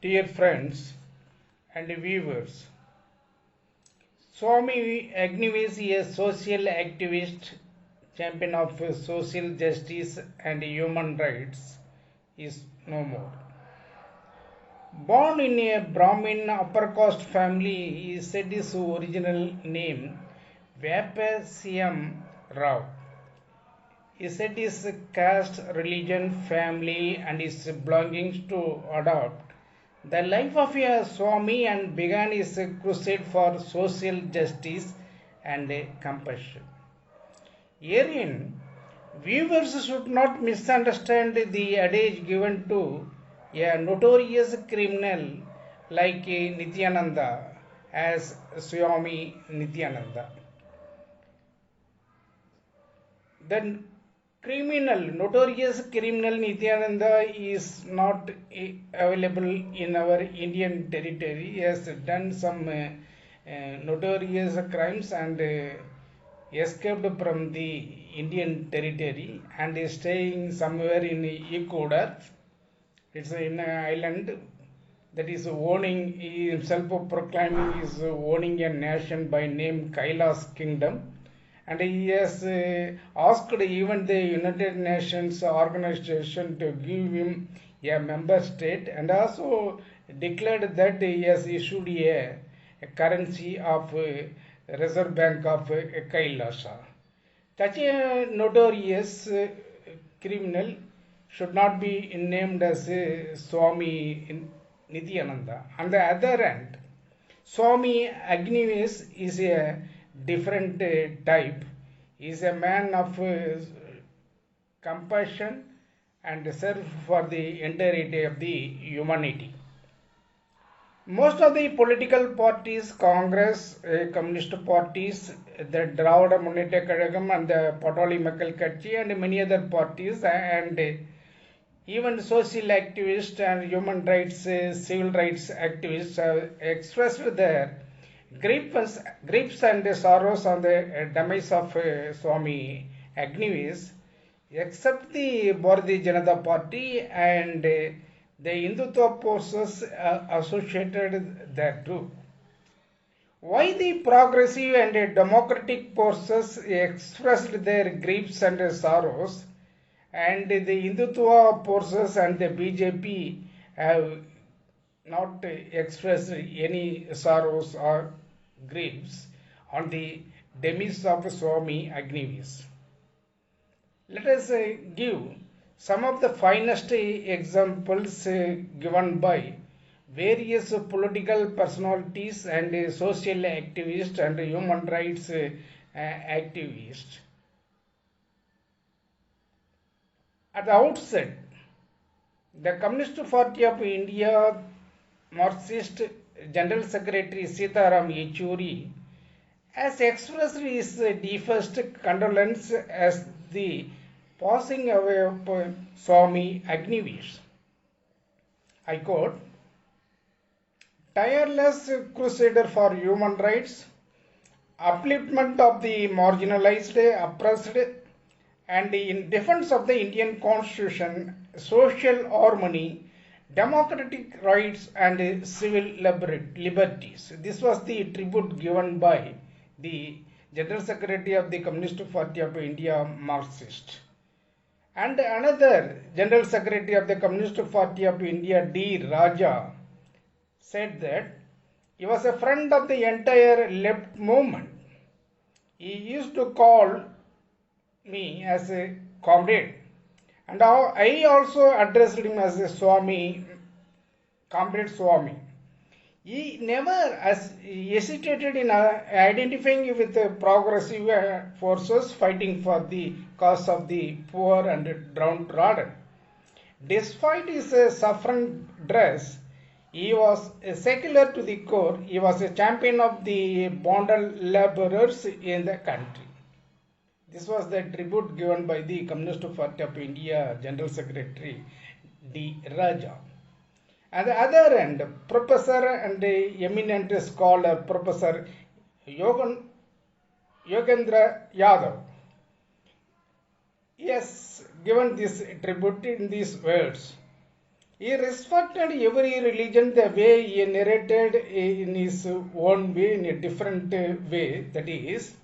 Dear friends and viewers, Swami Agnivesh is a social activist, champion of social justice and human rights, is no more. Born in a Brahmin upper caste family, he said his original name Vapasiyam Rao. He said his caste, religion, family, and his belongings to adopt the life of a Swami and began his crusade for social justice and compassion. Herein, viewers should not misunderstand the adage given to a notorious criminal like Nityananda as Swami Nityananda. The notorious criminal Nityananda is not available in our Indian territory. He has done some notorious crimes and escaped from the Indian territory and is staying somewhere in Ecuador. It's in an island that is owning, he himself proclaiming is owning a nation by name Kailas Kingdom, and he has asked even the United Nations organization to give him a member state, and also declared that he has issued a currency of Reserve Bank of Kailasa. Such a notorious criminal should not be named as Swami Nityananda. On the other hand, Swami Agnivesh is a different type. He is a man of compassion and serve for the entirety of the humanity. Most of the political parties, Congress, Communist parties, the Dravida Muneta Kazhagam and the Patoli Makkal Katchi and many other parties and even social activists and human rights, civil rights activists have expressed their griefs and sorrows on the demise of Swami Agnivesh, except the Bharatiya Janata Party and the Hindutva forces associated thereto. Why the progressive and democratic forces expressed their griefs and sorrows, and the Hindutva forces and the BJP have not expressed any sorrows or griefs on the demise of Swami Agnivesh? Let us give some of the finest examples given by various political personalities and social activists and human rights activists. At the outset, the Communist Party of India Marxist General Secretary Sitaram Yechuri has expressed his deepest condolence as the passing away of Swami Agnivesh. I quote, tireless crusader for human rights, upliftment of the marginalized, oppressed, and in defense of the Indian Constitution, social harmony, democratic rights and civil liberties. This was the tribute given by the General Secretary of the Communist Party of India, Marxist. And another General Secretary of the Communist Party of India, D. Raja, said that he was a friend of the entire left movement. He used to call me as a comrade, and I also addressed him as a Swami, comrade Swami. He never hesitated in identifying with the progressive forces fighting for the cause of the poor and downtrodden. Despite his saffron dress, he was a secular to the core. He was a champion of the bonded laborers in the country. This was the tribute given by the Communist Party of India General Secretary D. Raja. At the other end, Professor and eminent scholar Professor Yogendra Yadav, he has given this tribute in these words. He respected every religion the way he narrated in his own way, in a different way. That is,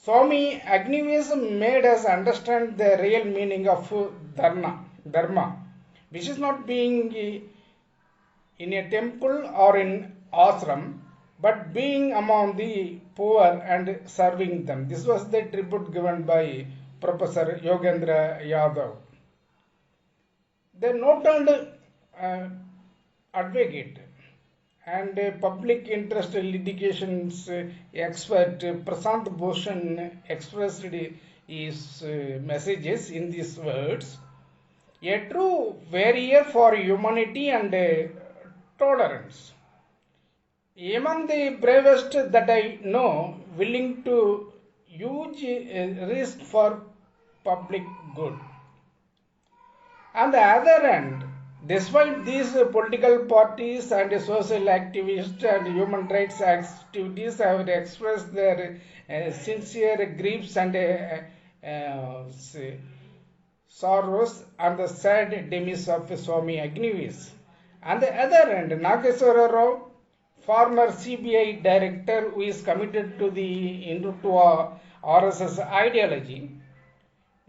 Swami Agnivesh made us understand the real meaning of dharma, which is not being in a temple or in ashram, but being among the poor and serving them. This was the tribute given by Professor Yogendra Yadav. The noted uh, advocate and public interest litigations expert Prasant Bhushan expressed his messages in these words: a true warrior for humanity and tolerance. Among the bravest that I know, willing to huge risk for public good. On the other hand, despite these political parties and social activists and human rights activities have expressed their sincere griefs and sorrows on the sad demise of Swami Agnivesh. On the other hand, Nageswara Rao, former CBI director who is committed to the Hindutva RSS ideology,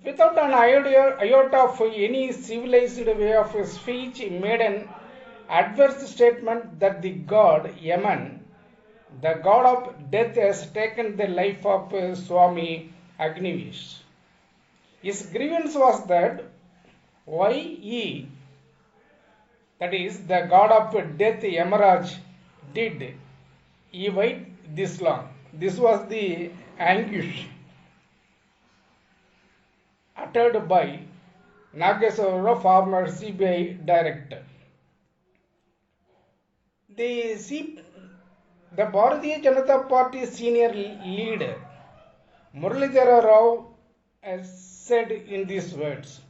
without an iota of any civilized way of speech, made an adverse statement that the god Yaman, the god of death, has taken the life of Swami Agnivesh. His grievance was that why he, that is the god of death Yamaraj, did he wait this long. This was the anguish uttered by Nageswara, former CBI director. The Bharatiya Janata Party senior leader Muralidhara Rao has said in these words: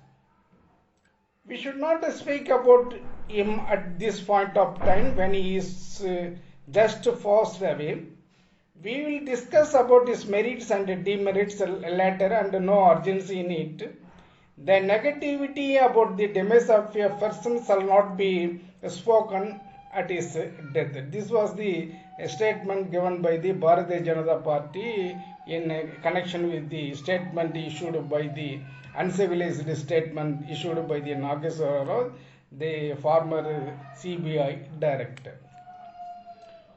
we should not speak about him at this point of time when he is just forced away. We will discuss about his merits and demerits later, and no urgency in it. The negativity about the demise of a person shall not be spoken at his death. This was the statement given by the Bharatiya Janata Party in connection with the statement issued by the uncivilized statement issued by the Nageswara Rao, the former CBI director.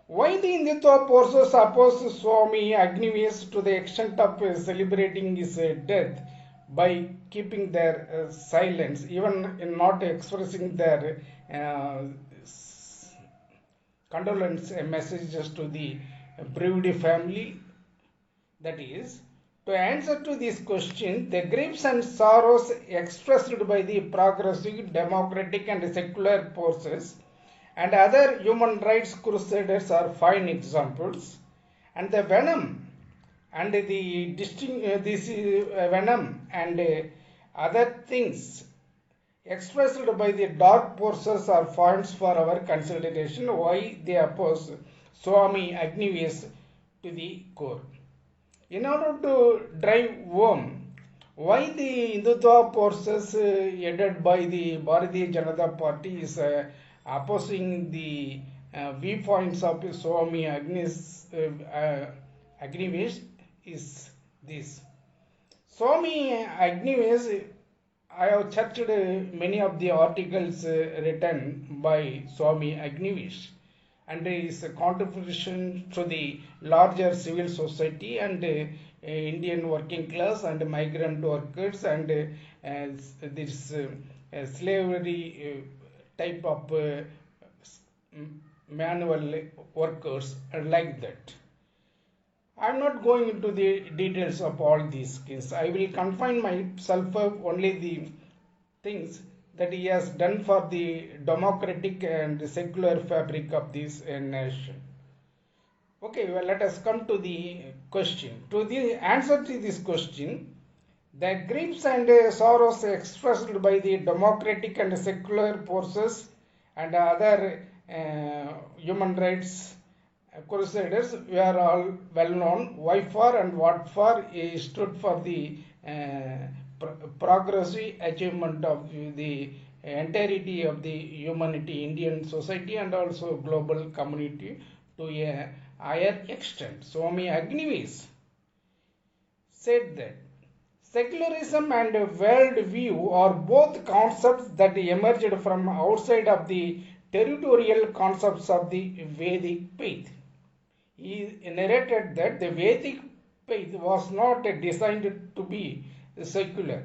Why the Hindutva forces oppose Swami Agnivesh to the extent of celebrating his death by keeping their silence, even in not expressing their condolence messages to the bereaved family? That is, to answer to this question, the griefs and sorrows expressed by the progressive, democratic and secular forces and other human rights crusaders are fine examples, and the venom and this venom and other things expressed by the dark forces are points for our consideration why they oppose Swami Agnivesh to the core. In order to drive home why the Hindutva forces headed by the Bharatiya Janata Party is opposing the viewpoints of Swami Agnivesh is this. Swami Agnivesh, I have checked many of the articles written by Swami Agnivesh and his contribution to the larger civil society and Indian working class and migrant workers and this slavery type of manual workers like that. I am not going into the details of all these things. I will confine myself only the things that he has done for the democratic and secular fabric of this nation. Okay, well, let us come to the question. To the answer to this question, the griefs and sorrows expressed by the democratic and secular forces and other human rights crusaders were all well known. Why for and what for he stood for the progressive achievement of the entirety of the humanity, Indian society and also global community to a higher extent. Swami Agnivis said that secularism and world view are both concepts that emerged from outside of the territorial concepts of the Vedic faith. He narrated that the Vedic faith was not designed to be secular.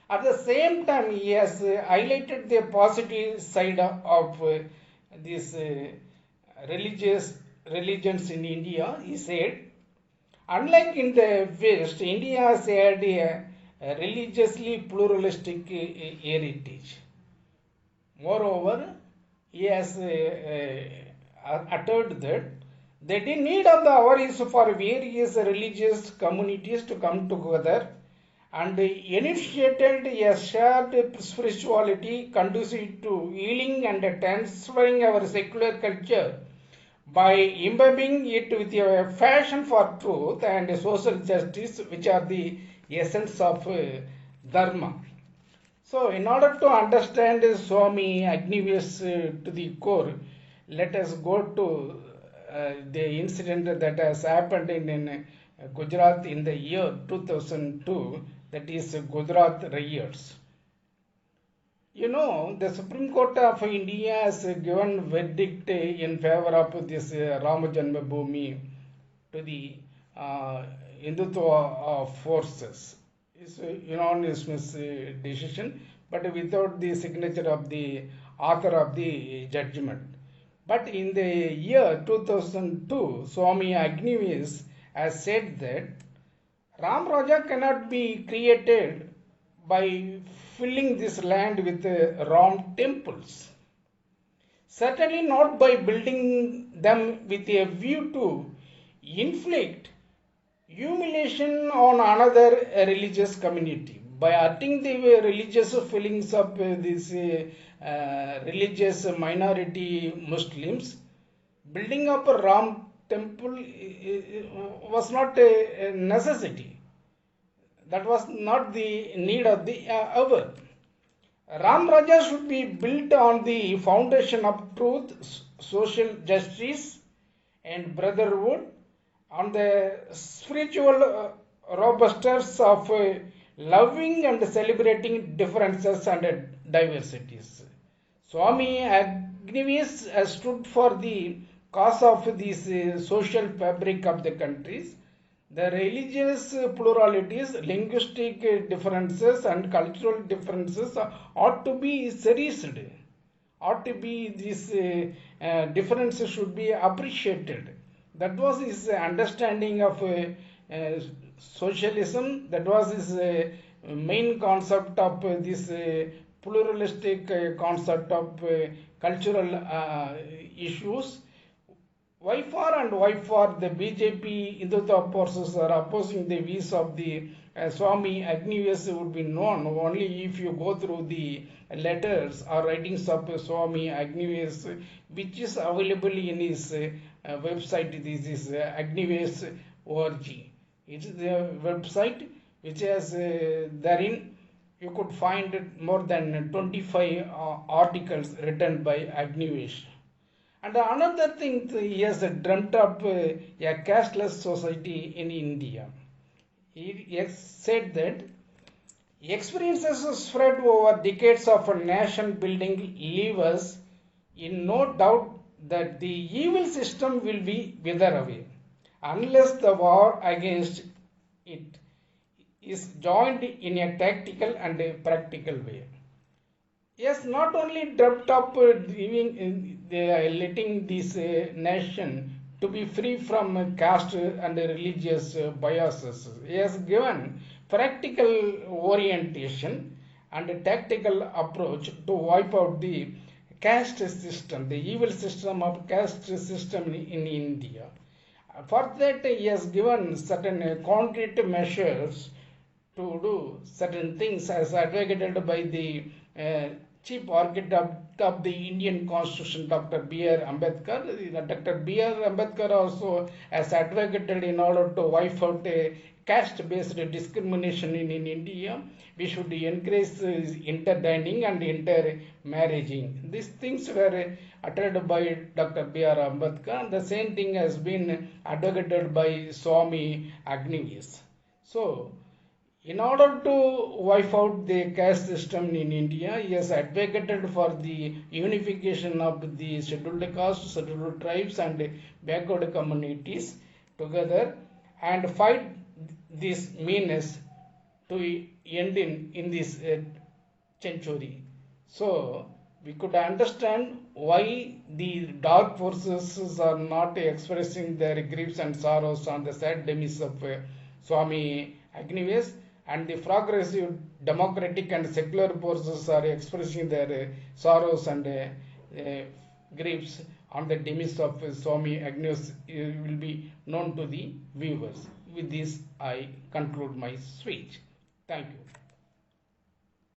At the same time, he has highlighted the positive side of these religious religions in India. He said, unlike in the West, India has had a religiously pluralistic heritage. Moreover, he has uttered that the need of the hour is for various religious communities to come together and initiated a shared spirituality conducive to healing and transferring our secular culture by imbibing it with a passion for truth and social justice, which are the essence of dharma. So, in order to understand Swami Agnivesh to the core, let us go to the incident that has happened in Gujarat in the year 2002, that is Gujarat riots. You know, the Supreme Court of India has given verdict in favor of this Rama Janmabhoomi to the Hindutva forces. It's a unanimous decision, but without the signature of the author of the judgment. But in the year 2002, Swami Agnivesh has said that Ram Raja cannot be created by filling this land with Ram temples. Certainly not by building them with a view to inflict humiliation on another religious community. By hurting the religious feelings of these religious minority Muslims, building up a Ram temple was not a necessity. That was not the need of the hour. Ram Raja should be built on the foundation of truth, social justice, and brotherhood, on the spiritual robustness of loving and celebrating differences and diversities. Swami Agnivesh has stood for the cause of this social fabric of the countries. The religious pluralities, linguistic differences and cultural differences ought to be cherished. Ought to be these differences should be appreciated. That was his understanding of socialism. That was his main concept of this pluralistic concept of cultural issues. Why for the BJP Hindutva forces are opposing the views of the Swami Agnivesh would be known only if you go through the letters or writings of Swami Agnivesh, which is available in his website. This is Agnivesh.org. It is the website which has therein you could find more than 25 articles written by Agnivesh. And another thing, he has dreamt up a casteless society in India. He has said that experiences spread over decades of nation building leave us in no doubt that the evil system will be wither away unless the war against it is joined in a tactical and a practical way. Yes, not only dreamt up letting this nation to be free from caste and religious biases. He has given practical orientation and a tactical approach to wipe out the caste system, the evil system of caste system in India. For that, he has given certain concrete measures to do certain things as advocated by the chief architect of the Indian Constitution, Dr. B.R. Ambedkar. Dr. B.R. Ambedkar also has advocated in order to wipe out caste-based discrimination in India. We should encourage interdining and intermarrying. These things were uttered by Dr. B.R. Ambedkar. The same thing has been advocated by Swami Agnives. So, in order to wipe out the caste system in India, he has advocated for the unification of the scheduled castes, scheduled tribes and backward communities together and fight this meanness to end in this century. So we could understand why the dark forces are not expressing their griefs and sorrows on the sad demise of Swami Agnives, and the progressive democratic and secular forces are expressing their sorrows and griefs on the demise of Swami Agnives will be known to the viewers. With this, I conclude my speech. Thank you.